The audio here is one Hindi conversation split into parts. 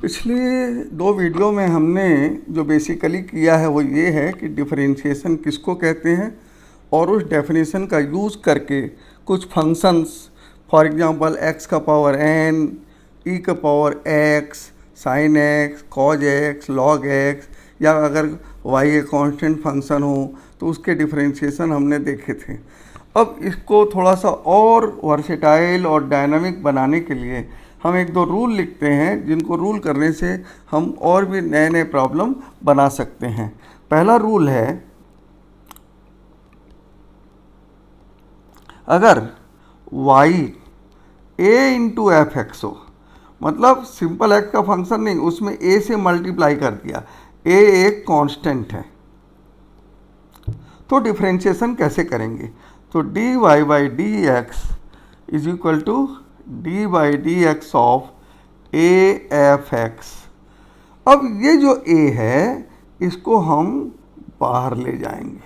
पिछले दो वीडियो में हमने जो बेसिकली किया है वो ये है कि डिफरेंशिएशन किसको कहते हैं और उस डेफिनेशन का यूज़ करके कुछ फंक्शंस, फॉर एग्जांपल x का पावर n, e का power x, sin x, cos x, log x, या अगर y एक कांस्टेंट फंक्शन हो तो उसके डिफरेंशिएशन हमने देखे थे। अब इसको थोड़ा सा और वर्सेटाइल और डायनामिक बनाने के लिए हम एक दो रूल लिखते हैं, जिनको रूल करने से हम और भी नए नए प्रॉब्लम बना सकते हैं। पहला रूल है, अगर y a into F x हो, मतलब सिंपल एक्स का फंक्शन नहीं, उसमें a से मल्टीप्लाई कर दिया, a एक कांस्टेंट है, तो डिफरेंशिएशन कैसे करेंगे? तो dy by D x is equal to d by D x of a f x. अब ये जो a है इसको हम बाहर ले जाएंगे,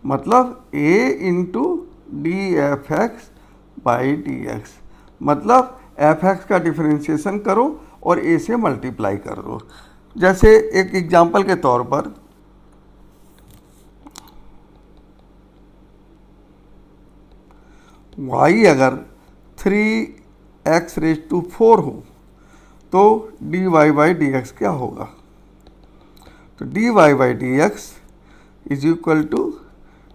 मतलब a into D F x by D x, मतलब एफ एक्स का डिफरेंशिएशन करो और a से मल्टीप्लाई कर दो। जैसे एक एग्जांपल के तौर पर y अगर 3x रेज टू 4 हो तो dy बाई डी एक्स क्या होगा? तो dy by D x is equal to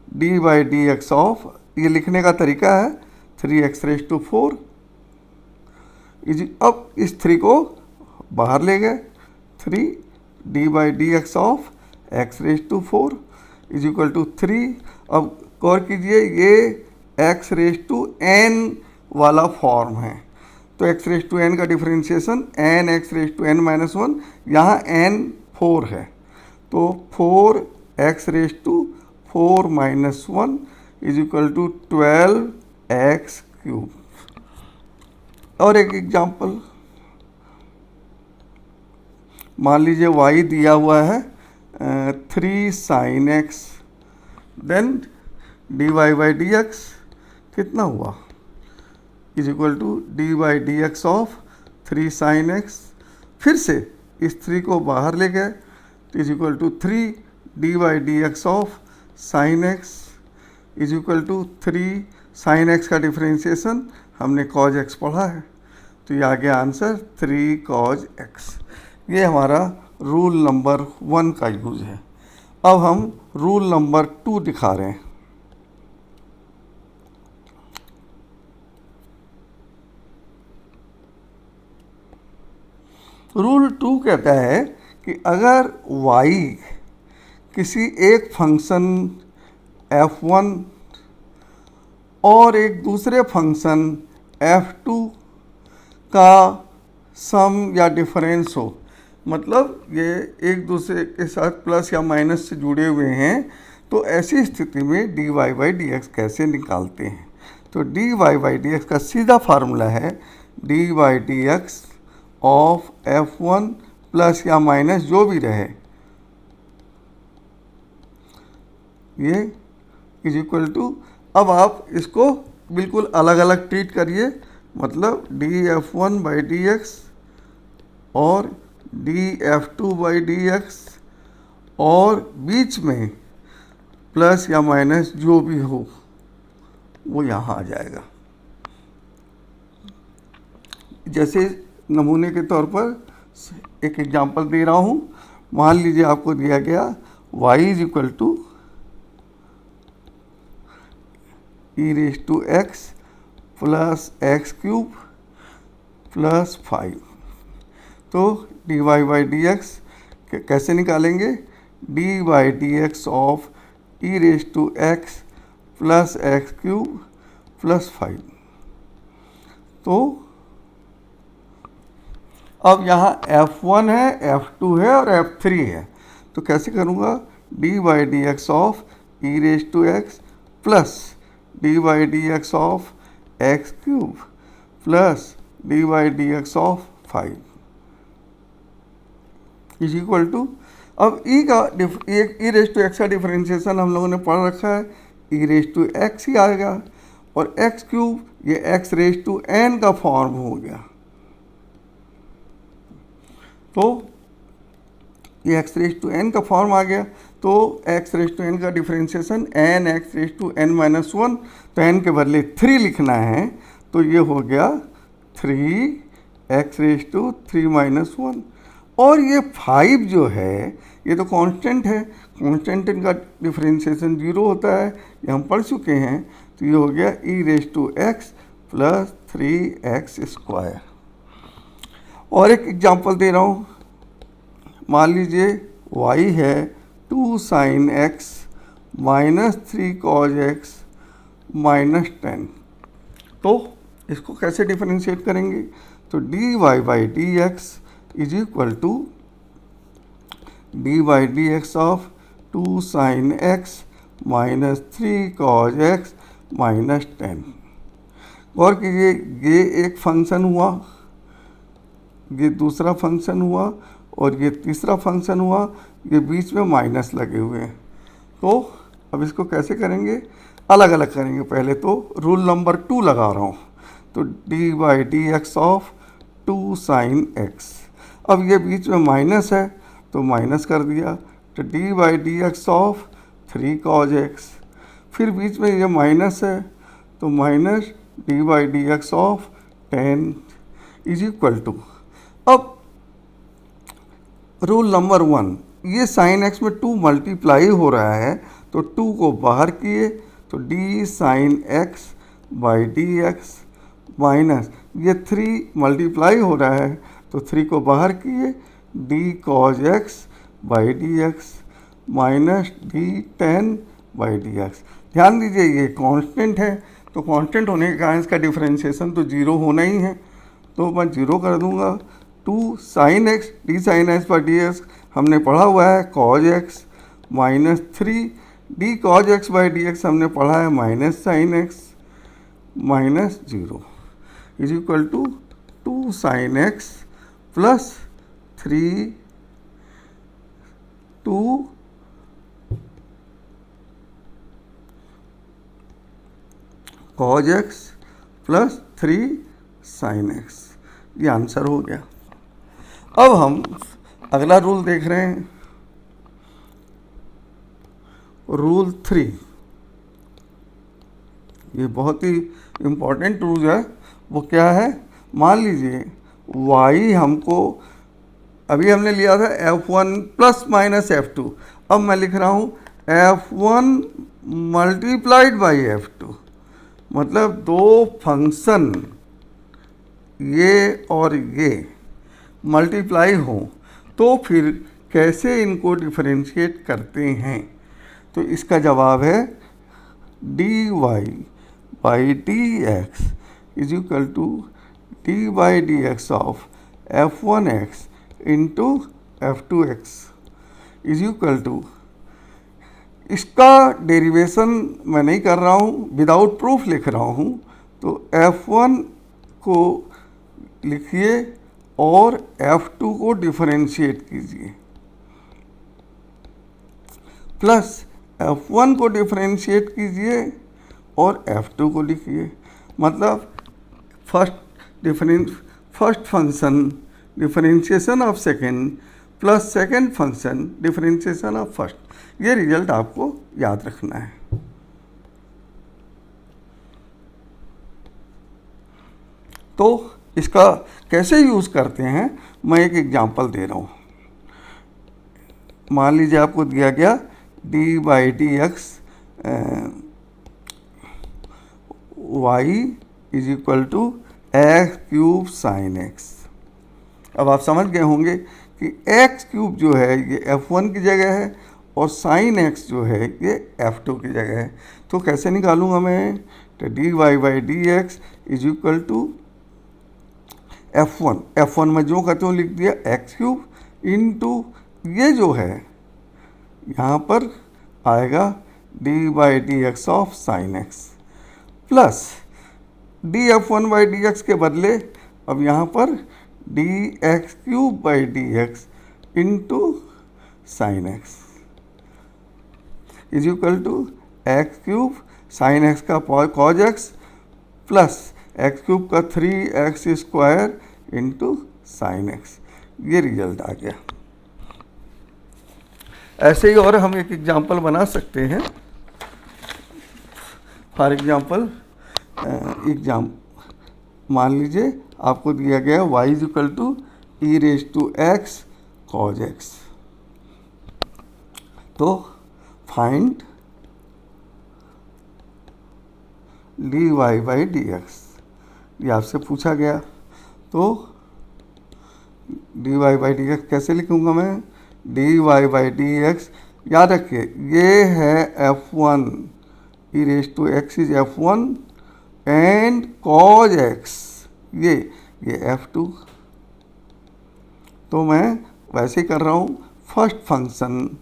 d by D x of, ये लिखने का तरीका है 3x रेज टू 4 इज, अब इस 3 को बाहर ले गए, 3 d by D x of x raise to 4 is equal to 3। अब गौर कीजिए ये x रेज टू n वाला फॉर्म है, तो x रेज टू n का differentiation n x raise to n minus 1, यहाँ n 4 है, तो 4x raise to 4 minus 1 is equal to 12x cube. और एक एग्जांपल, मान लीजिए y दिया हुआ है 3 sin x, देन dy बाई डी एक्स कितना हुआ? Is equal to d by D x of 3 sin x, फिर से इस 3 को बाहर ले गए तो is equal to 3 d by D x of sin x is equal to 3 sin x का डिफरेंशिएशन हमने cos x पढ़ा है, तो ये आ गया आंसर 3 cos x। ये हमारा रूल नंबर 1 का यूज़ है। अब हम रूल नंबर 2 दिखा रहे हैं। रूल 2 कहता है कि अगर y किसी एक फंक्शन f1 और एक दूसरे फंक्शन f2 का सम या डिफरेंस हो, मतलब ये एक दूसरे के साथ प्लस या माइनस से जुड़े हुए हैं, तो ऐसी स्थिति में dy बाई डी एक्स कैसे निकालते हैं? तो dy बाई डी एक्स का सीधा फार्मूला है dy by D x of f1 plus या माइनस जो भी रहे, ये इज इक्वल टू, अब आप इसको बिल्कुल अलग अलग ट्रीट करिए, मतलब D F one by D X और D F two by D X, और बीच में प्लस या माइनस जो भी हो वो यहाँ आ जाएगा। जैसे नमूने के तौर पर एक एग्जांपल दे रहा हूँ, मान लीजिए आपको दिया गया y is equal to E raise to x plus x cube plus 5, तो D Y by D x कैसे निकालेंगे? D by D x of e raise to x plus x cube plus 5। तो अब यहाँ f1 है, f2 है और f3 है, तो कैसे करूँगा? D by D x of e raise to x plus d by D x of x cube plus d by D x of 5 is equal to, अब ई का ई रेज टू एक्स का डिफरेंशिएशन हम लोगों ने पढ़ रखा है, ई रेज टू एक्स ही आएगा, और एक्स क्यूब ये एक्स रेज टू एन का फॉर्म हो गया। तो ये एक्स रेज टू एन का फॉर्म आ गया। तो एक्स रेज टू एन का differentiation n x raise to n minus one, तो एन के बदले 3 लिखना है, तो ये हो गया 3 x raise to 3 minus one. और ये 5 जो है ये तो कांस्टेंट है, कांस्टेंट इनका डिफ्रेंशिएशन 0 होता है, ये हम पढ़ चुके हैं। तो ये हो गया E raise to x plus 3x square. और एक एग्जांपल दे रहा हूँ, मान लीजिए y है 2 sin x minus 3 cos x minus 10। तो इसको कैसे डिफरेंशिएट करेंगे? तो dy by D x is equal to d by D x of 2 sin x minus 3 cos x minus 10। गौर कीजिए, ये एक फंक्शन हुआ, ये दूसरा फंक्शन हुआ और ये तीसरा फंक्शन हुआ, ये बीच में माइनस लगे हुए हैं। तो अब इसको कैसे करेंगे? अलग अलग करेंगे। पहले तो रूल नंबर 2 लगा रहा हूँ, तो D by D x of 2 sin x। अब ये बीच में माइनस है तो माइनस कर दिया, तो D by D x of 3 cos x। फिर बीच में ये माइनस है तो minus d by D x of 10 is equal to, अब रूल नंबर 1, ये साइन x में 2 मल्टीप्लाई हो रहा है तो 2 को बाहर किए तो d sine x by D x minus ये 3 मल्टीप्लाई हो रहा है तो 3 को बाहर किए D cause x by D x minus D 10 by D x. ध्यान दीजिए ये कांस्टेंट है, तो कांस्टेंट होने के कारण इसका डिफरेंशिएशन तो 0 होना ही है, तो मैं 0 कर दूंगा। 2 sin x d sine x by D x हमने पढ़ा हुआ है cos x minus 3 d cos x by D x हमने पढ़ा है minus sine x minus 0 is equal to 2 sin x plus 3 2 cos x plus 3 sin x। ये आंसर हो गया। अब हम अगला रूल देख रहे हैं, रूल 3। ये बहुत ही इम्पोर्टेंट रूल है। वो क्या है? मान लीजिए y हमको, अभी हमने लिया था f1 प्लस माइनस f2, अब मैं लिख रहा हूँ f1 मल्टीप्लाइड बाई f2, मतलब दो फंक्शन ये और ये मल्टीप्लाई हो तो फिर कैसे इनको डिफरेंशिएट करते हैं? तो इसका जवाब है d Y by D x is equal to d by D x of f1 x into f2 x is equal to, इसका डेरिवेशन मैं नहीं कर रहा हूँ, विदाउट प्रूफ लिख रहा हूँ। तो f1 को लिखिए और f2 को डिफरेंशिएट कीजिए, प्लस f1 को डिफरेंशिएट कीजिए और f2 को लिखिए। मतलब first function differentiation of second plus second function differentiation of first, ये रिजल्ट आपको याद रखना है। तो इसका कैसे यूज़ करते हैं मैं एक एग्जांपल दे रहा हूँ। मान लीजिए आपको दिया गया d by D x y is equal to x cube sine x. अब आप समझ गए होंगे कि एक्स क्यूब जो है ये f1 की जगह है और साइन एक्स जो है ये f2 की जगह है। तो कैसे निकालूंगा मैं? तो D Y by D x is equal to f1 में जो कहते हो लिख दिया एक्स क्यूब इंटू ये जो है यहाँ पर आएगा D by D x of sine X plus D f1 by D X के बदले अब यहाँ पर D X cube by D X into sine X is equal to x cube sine X का cos X plus x cube का 3x square into sine X. ये रिजल्ट आ गया। ऐसे ही और हम एक एग्जांपल बना सकते हैं। फॉर एग्जांपल मान लीजिए आपको दिया गया y is equal to E raise to X cos X. तो find D Y by D X, ये आपसे पूछा गया। तो D Y by D x कैसे लिखूंगा मैं? D Y by D X, याद रखिए ये है f1, E raise to X is f1 and cos X ये f2। तो मैं वैसे ही कर रहा हूँ, फर्स्ट फंक्शन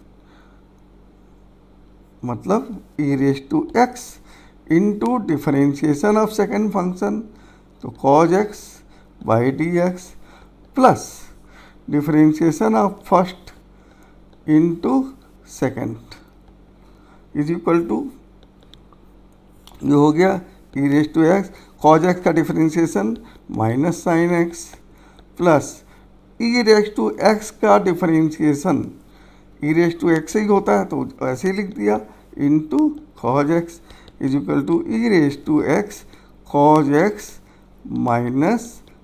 मतलब E raise to X into differentiation of second function, तो cos X by D X plus differentiation of first into second is equal to, ये हो गया E raise to X, cos X का differentiation minus sine X plus E raise to x का differentiation, E raise to x ही होता है तो ऐसे ही लिख दिया, into cos X is equal to E raise to X cos x minus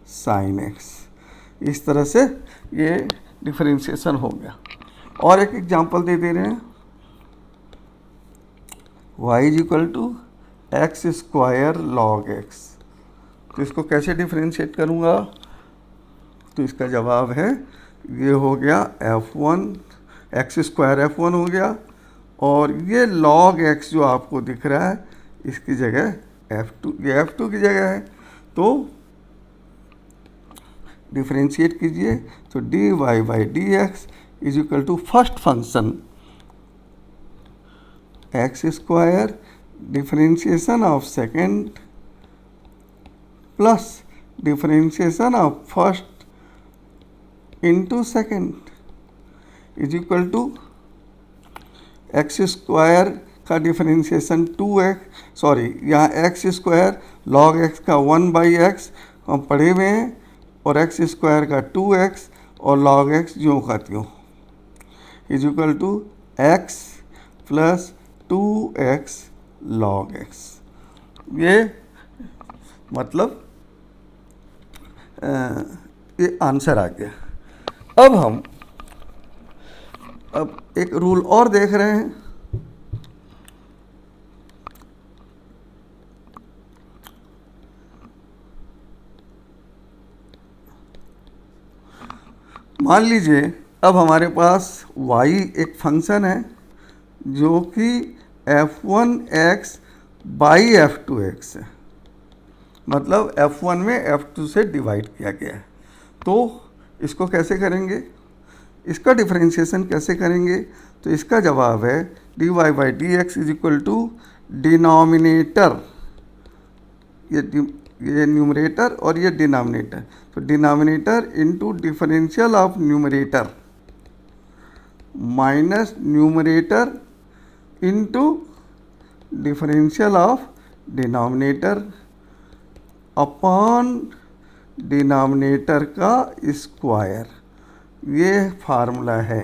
sine x. इस तरह से ये डिफरेंशिएशन हो गया। और एक एग्जांपल दे रहे हैं, y is equal to x square log x. तो इसको कैसे डिफरेंशिएट करूँगा? तो इसका जवाब है, ये हो गया f1, एक्स स्क्वायर f1 हो गया, और ये log x जो आपको दिख रहा है इसकी जगह f2, ये f2 की जगह है। तो डिफरेंशिएट कीजिए, तो D Y by D x is equal to first function x square differentiation of second plus differentiation of first into second is equal to x square का डिफरेंशिएशन 2x, सॉरी यहाँ एक्स स्क्वायर लॉग एक्स का 1 बाई एक्स हम पढ़े हुए हैं, और एक्स स्क्वायर का 2x और लॉग एक्स ज्यों का त्यों is equal to x plus 2x log x. ये मतलब ये आंसर आ गया। अब एक रूल और देख रहे हैं। मान लीजिए अब हमारे पास y एक फंक्शन है जो कि f1x बाई f2x है, मतलब f1 में f2 से डिवाइड किया गया है। तो इसको कैसे करेंगे, इसका डिफरेंशिएशन कैसे करेंगे? तो इसका जवाब है d Y by D x is equal to denominator, ये न्यूमरेटर और ये डिनोमिनेटर, तो denominator into differential of numerator minus numerator into differential of denominator upon denominator का स्क्वायर। ये फार्मूला है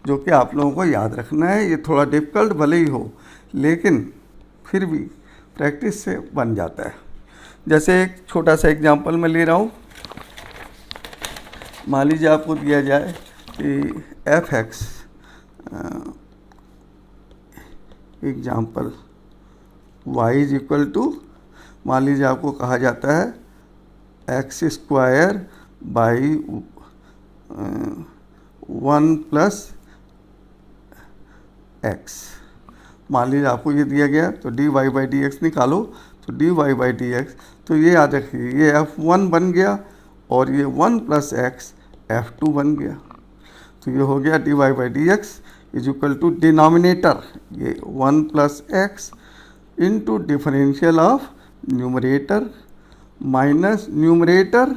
जो कि आप लोगों को याद रखना है। ये थोड़ा डिफ़िकल्ट भले ही हो, लेकिन फिर भी प्रैक्टिस से बन जाता है। जैसे एक छोटा सा एग्जांपल मैं ले रहा हूँ। मान लीजिए आपको दिया जाए कि f x, example y is equal to, मान लीजिए आपको कहा जाता है x square by 1 plus x. मान लीजिए आपको ये दिया गया, तो D Y by D x निकालो, तो D Y by D x, तो ये याद रखिए ये f1 बन गया और ये 1 प्लस एक्स f2 बन गया। तो ये हो गया D Y by D x is equal to denominator ये 1 plus X into differential of numerator minus numerator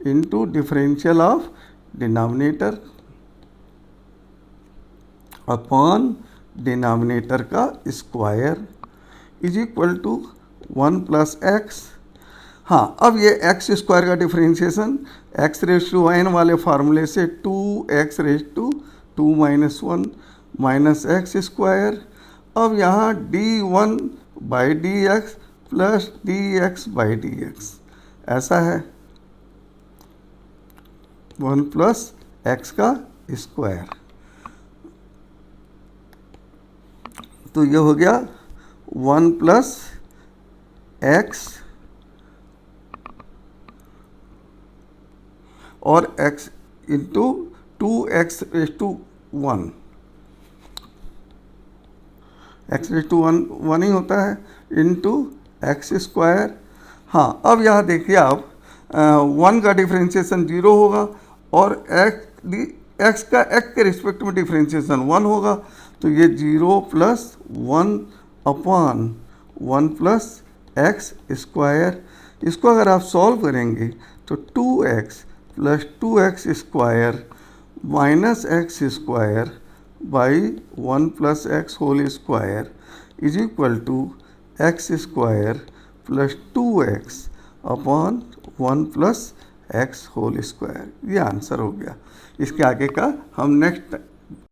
into differential of denominator upon denominator का square is equal to 1 plus X. हाँ, अब ये एक्स स्क्वायर का differentiation X raise to N वाले फार्मूले से 2x raise to 2 minus 1 minus x square. अब यहाँ d1 by D X plus D X by D x ऐसा है 1 प्लस एक्स का स्क्वायर। तो ये हो गया 1 प्लस एक्स और x into 2x raise to 1, x raise to 1 ही होता है इंटू एक्स स्क्वायर। हाँ, अब यहाँ देखिए आप 1 का डिफ्रेंशिएशन 0 होगा और x का x के रिस्पेक्ट में डिफ्रेंशिएशन 1 होगा, तो ये 0 plus 1 upon 1 plus x square. इसको अगर आप सॉल्व करेंगे तो 2x plus 2x square minus x square by 1 plus x whole square is equal to x square plus 2x upon 1 plus x whole square. ये आंसर हो गया। इसके आगे का हम नेक्स्ट